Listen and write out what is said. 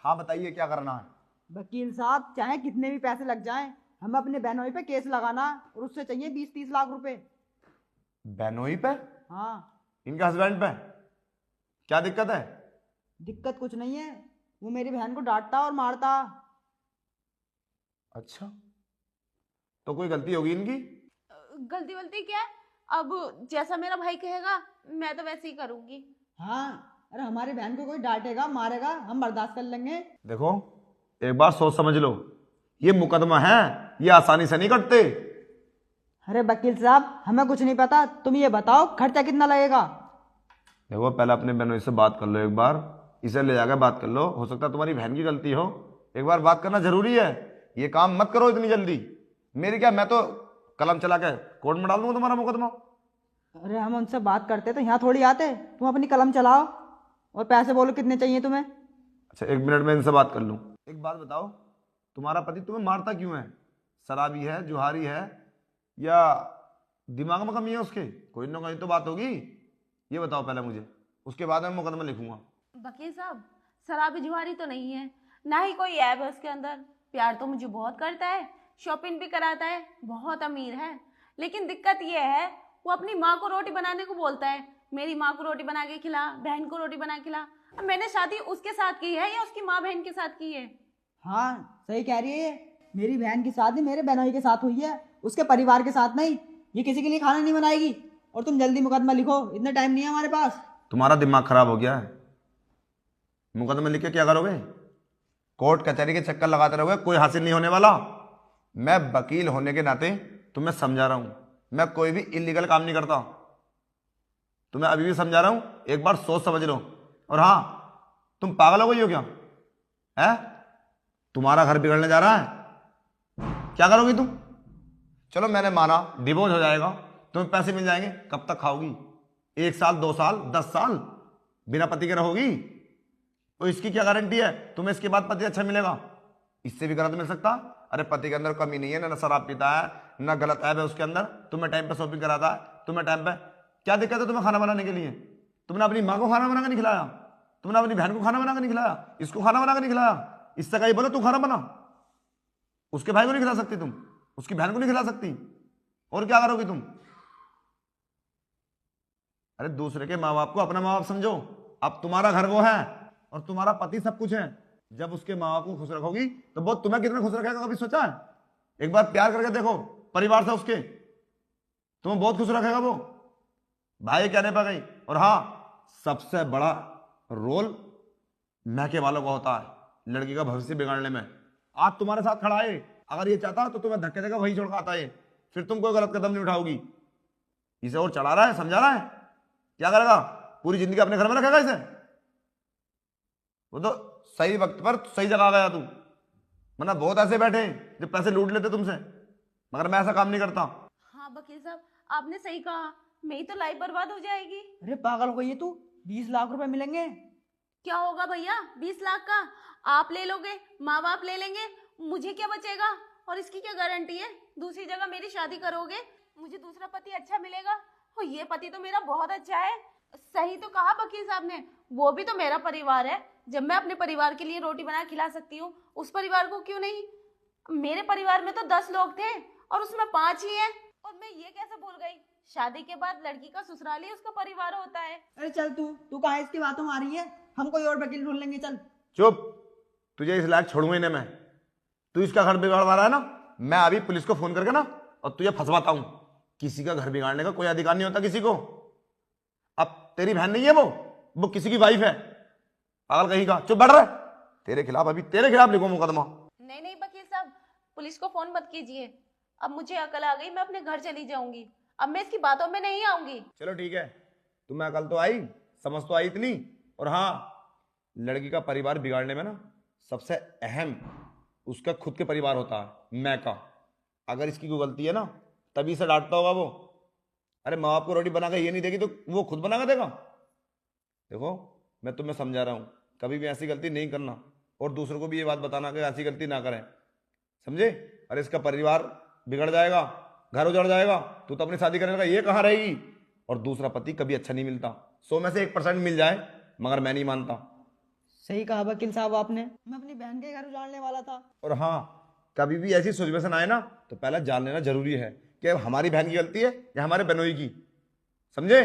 हाँ बताइए क्या करना है। वकील साहब, चाहे कितने भी पैसे लग जाएं, हमें अपने बहनोई पे केस लगाना और उससे चाहिए 20-30 लाख रुपए। बहनोई पे? हाँ। इनके हस्बैंड पे? क्या दिक्कत है? दिक्कत कुछ नहीं है, वो मेरी बहन को डांटता और मारता। अच्छा, तो कोई गलती होगी इनकी। गलती वलती क्या है? अब जैसा मेरा भाई कहेगा मैं तो वैसे ही करूंगी। हाँ। अरे हमारी बहन को कोई डांटेगा मारेगा हम बर्दाश्त कर लेंगे। देखो, एक बार सोच समझ लो, ये मुकदमा है, ये आसानी से नहीं कटते। अरे वकील साहब, हमें कुछ नहीं पता, तुम ये बताओ खर्चा कितना लगेगा। देखो, पहले अपने बहनों से बात कर लो एक बार, इसे ले जाकर बात कर लो, हो सकता है तुम्हारी बहन की गलती हो। एक बार बात करना जरूरी है, ये काम मत करो इतनी जल्दी। मेरी क्या, मैं तो कलम चला के कोर्ट में डाल दूंगा तुम्हारा मुकदमा। अरे हम उनसे बात करते तो यहाँ थोड़ी आते, तुम अपनी कलम चलाओ और पैसे बोलो कितने चाहिए तुम्हें। अच्छा, 1 मिनट में इनसे बात कर लूँ। एक बात बताओ, तुम्हारा पति तुम्हें मारता क्यों है? शराबी है, जुहारी है, या दिमाग में कमी है उसके? कोई ना कोई तो बात होगी, ये बताओ पहले मुझे, उसके बाद मैं मुकदमा लिखूंगा। वकील साहब, शराबी जुआरी तो नहीं है, ना ही कोई ऐब है उसके अंदर। प्यार तो मुझे बहुत करता है, शॉपिंग भी कराता है, बहुत अमीर है। लेकिन दिक्कत ये है, वो अपनी माँ को रोटी बनाने को बोलता है। मेरी माँ को रोटी बना के खिला, बहन को रोटी बना के खिला। अब मैंने शादी उसके साथ की है या उसकी माँ बहन के साथ की है? हाँ सही कह रही है ये। मेरी बहन की शादी मेरे बहनोई के साथ हुई है, उसके परिवार के साथ नहीं। ये किसी के लिए खाना नहीं बनाएगी। और तुम जल्दी मुकदमा लिखो, इतना टाइम नहीं है हमारे पास। तुम्हारा दिमाग खराब हो गया है? मुकदमा लिख के क्या करोगे? कोर्ट कचहरी के चक्कर लगाते रहोगे, कोई हासिल नहीं होने वाला। मैं वकील होने के नाते तुम्हें समझा रहा हूं, मैं कोई भी इलीगल काम नहीं करता। तुम्हें अभी भी समझा रहा हूं, एक बार सोच समझ लो। और हाँ, तुम पागल हो गई हो क्या? है, तुम्हारा घर बिगड़ने जा रहा है, क्या करोगी तुम? चलो मैंने माना डिवोर्स हो जाएगा, तुम्हें पैसे मिल जाएंगे, कब तक खाओगी? 1 साल, 2 साल, 10 साल बिना पति के रहोगी? तो इसकी क्या गारंटी है तुम्हें इसके बाद पति अच्छा मिलेगा? इससे भी गलत मिल सकता। अरे पति के अंदर कमी नहीं है, ना शराब पीता है, ना गलत ऐब है उसके अंदर, तुम्हें टाइम पे शॉपिंग कराता है, तुम्हें टाइम पे। क्या दिक्कत है तुम्हें खाना बनाने के लिए? तुमने अपनी माँ को खाना बना के नहीं खिलाया, तुमने अपनी बहन को खाना बना के नहीं खिलाया, इसको खाना बना के नहीं खिलाया। इससे कहीं बोलो तू खाना बना, उसके भाई को नहीं खिला सकती तुम, उसकी बहन को नहीं खिला सकती, और क्या करोगी तुम? अरे दूसरे के माँ बाप को अपना माँ बाप समझो। अब तुम्हारा घर वो है और तुम्हारा पति सब कुछ है। जब उसके माँ बाप को खुश रखोगी तो वो तुम्हें कितना खुश रखेगा, कभी सोचा है? एक बार प्यार करके देखो परिवार से उसके, तुम्हें बहुत खुश रखेगा वो। भाई कहने पर गई। और हाँ, सबसे बड़ा रोल मैके वालों का होता है लड़की का भविष्य बिगाड़ने में। आज तुम्हारे साथ खड़ा है, अगर ये चाहता तो तुम्हें धक्के देगा वही छोड़ के आता है, फिर तुम कोई गलत कदम नहीं उठाओगी। इसे और चढ़ा रहा है, समझा रहा है, क्या करेगा? पूरी जिंदगी अपने घर में रखेगा इसे? वो तो सही वक्त पर सही जगह गया तू, वरना बहुत ऐसे बैठे हैं जो पैसे लूट लेते तुमसे, मगर मैं ऐसा काम नहीं करता। हाँ वकील साहब, आपने सही कहा, मेरी तो लाइफ बर्बाद हो जाएगी। अरे पागल हो गई है तू, 20 लाख रुपए मिलेंगे। क्या होगा भैया 20 लाख का? आप ले लोगे, माँ बाप ले लेंगे, मुझे क्या बचेगा? और इसकी क्या गारंटी है दूसरी जगह मेरी शादी करोगे, मुझे दूसरा पति अच्छा मिलेगा? और ये पति तो मेरा बहुत अच्छा है। सही तो कहा वकील साहब ने, वो भी तो मेरा परिवार है। जब मैं अपने परिवार के लिए रोटी बना खिला सकती हूँ, उस परिवार को क्यों नहीं? मेरे परिवार में तो 10 लोग थे और उसमें 5 ही हैं। और मैं ये कैसे भूल गई, शादी के बाद लड़की का ससुराल ही उसका परिवार होता है। अरे चल तू तू कहाँ इसकी बातों में आ रही है, हम कोई और वकील ढूंढ लेंगे, चल। चुप, तुझे इस लायक छोड़ूंगा ही नहीं मैं। तू इसका घर बिगाड़वा रहा है ना, मैं अभी पुलिस को फोन करके ना और तुझे फंसवाता हूं। किसी का घर बिगाड़ने का कोई अधिकार नहीं होता किसी को। अब तेरी बहन नहीं है वो किसी की वाइफ है, पागल कहीं का। चुप बैठ रहा है, तेरे खिलाफ, अभी तेरे खिलाफ लिखो मुकदमा। नहीं नहीं वकील साहब, पुलिस को फोन मत कीजिए। अब मुझे अकल आ गई, मैं अपने घर चली जाऊंगी। अब मैं इसकी बातों में नहीं आऊंगी। चलो ठीक है, तुम्हें अकल तो आई, समझ तो आई इतनी। और हाँ, लड़की का परिवार बिगाड़ने में ना सबसे अहम उसका खुद के परिवार होता है, मैं का। अगर इसकी कोई गलती है ना तभी से डांटता होगा वो। अरे माँ बाप को रोटी बना के ये नहीं देगी तो वो खुद बना के देगा? देखो, मैं तुम्हें समझा रहा हूं, कभी भी ऐसी गलती नहीं करना, और दूसरों को भी ये बात बताना कि ऐसी गलती ना करें, समझे? अरे इसका परिवार बिगड़ जाएगा, घर उजड़ जाएगा, तू तो अपनी शादी करने का ये कहाँ रहेगी। और दूसरा पति कभी अच्छा नहीं मिलता, 100 में से 1% मिल जाए, मगर मैं नहीं मानता। सही कहा वकील साहब आपने, मैं अपनी बहन के घर उजाड़ने वाला था। और हाँ, कभी भी ऐसी सिचुएशन आए ना तो पहले जान लेना जरूरी है कि अब हमारी बहन की गलती है या हमारे बहनोई की। समझे?